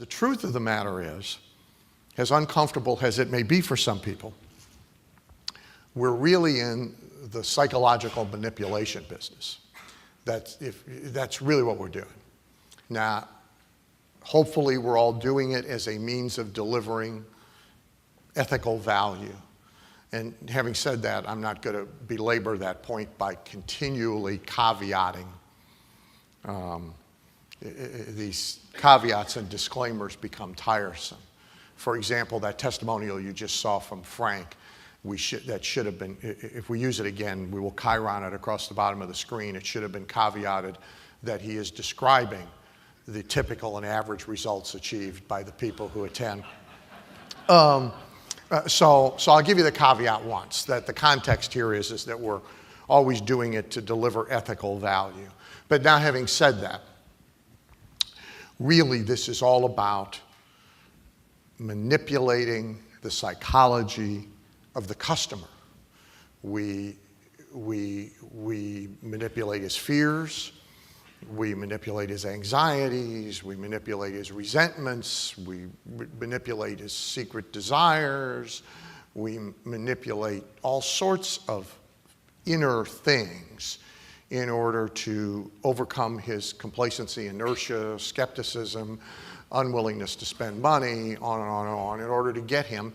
the truth of the matter is, as uncomfortable as it may be for some people, we're really in the psychological manipulation business. That's really what we're doing. Now, hopefully we're all doing it as a means of delivering ethical value. And having said that, I'm not going to belabor that point by continually caveating. These caveats and disclaimers become tiresome. For example, that testimonial you just saw from Frank, that should have been, if we use it again, we will chyron it across the bottom of the screen. It should have been caveated that he is describing the typical and average results achieved by the people who attend. So I'll give you the caveat once, that the context here is that we're always doing it to deliver ethical value. But now, having said that, really this is all about manipulating the psychology of the customer. We manipulate his fears, we manipulate his anxieties, we manipulate his resentments, we manipulate his secret desires, we manipulate all sorts of inner things in order to overcome his complacency, inertia, skepticism, unwillingness to spend money, on and on and on, in order to get him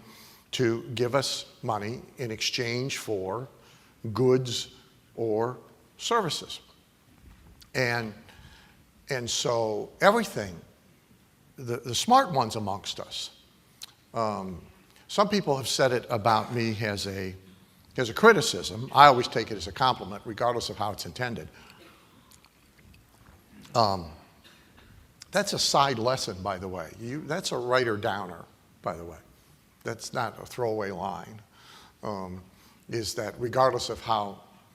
to give us money in exchange for goods or services. And so everything, the smart ones amongst us, some people have said it about me as a criticism. I always take it as a compliment, regardless of how it's intended. That's a side lesson, by the way. That's a writer-downer, by the way. That's not a throwaway line. Is that regardless of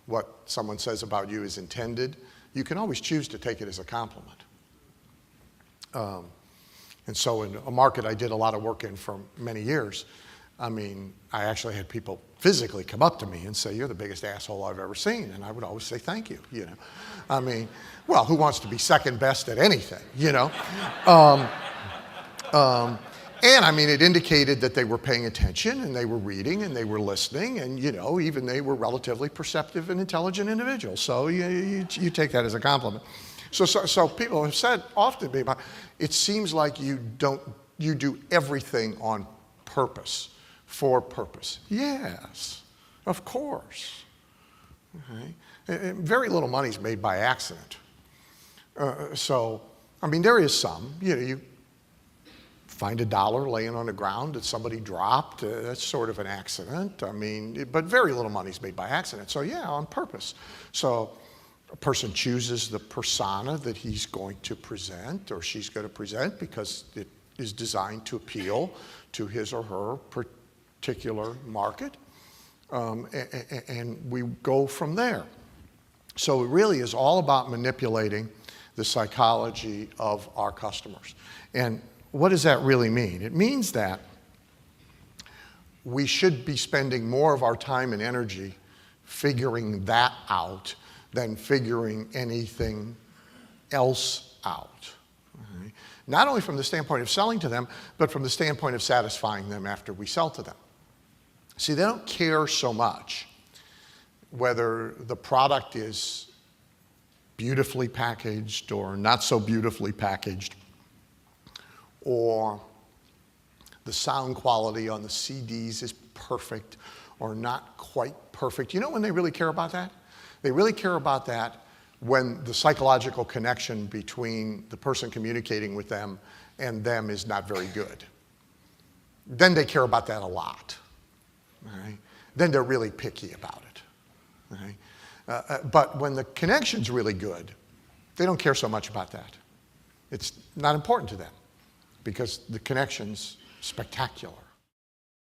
what someone says about you is intended, you can always choose to take it as a compliment. And so in a market I did a lot of work in for many years, I mean, I actually had people physically come up to me and say, "You're the biggest asshole I've ever seen." And I would always say, "Thank you," you know. I mean, well, who wants to be second best at anything, you know? And I mean, it indicated that they were paying attention and they were reading and they were listening, and you know, even they were relatively perceptive and intelligent individuals. So you take that as a compliment. So people have said often to me, it seems like you do everything on purpose, for purpose. Yes, of course. Okay. Very little money is made by accident. So, I mean, there is some. You know, you find $1 laying on the ground that somebody dropped. That's sort of an accident. I mean, but very little money is made by accident. So, yeah, on purpose. So, a person chooses the persona that he's going to present or she's going to present because it is designed to appeal to his or her particular market, and we go from there. So it really is all about manipulating the psychology of our customers. And what does that really mean? It means that we should be spending more of our time and energy figuring that out than figuring anything else out. Okay? Not only from the standpoint of selling to them, but from the standpoint of satisfying them after we sell to them. See, they don't care so much whether the product is beautifully packaged or not so beautifully packaged, or the sound quality on the CDs is perfect or not quite perfect. You know when they really care about that? They really care about that when the psychological connection between the person communicating with them and them is not very good. Then they care about that a lot. Right? Then they're really picky about it. Right? But when the connection's really good, they don't care so much about that. It's not important to them because the connection's spectacular.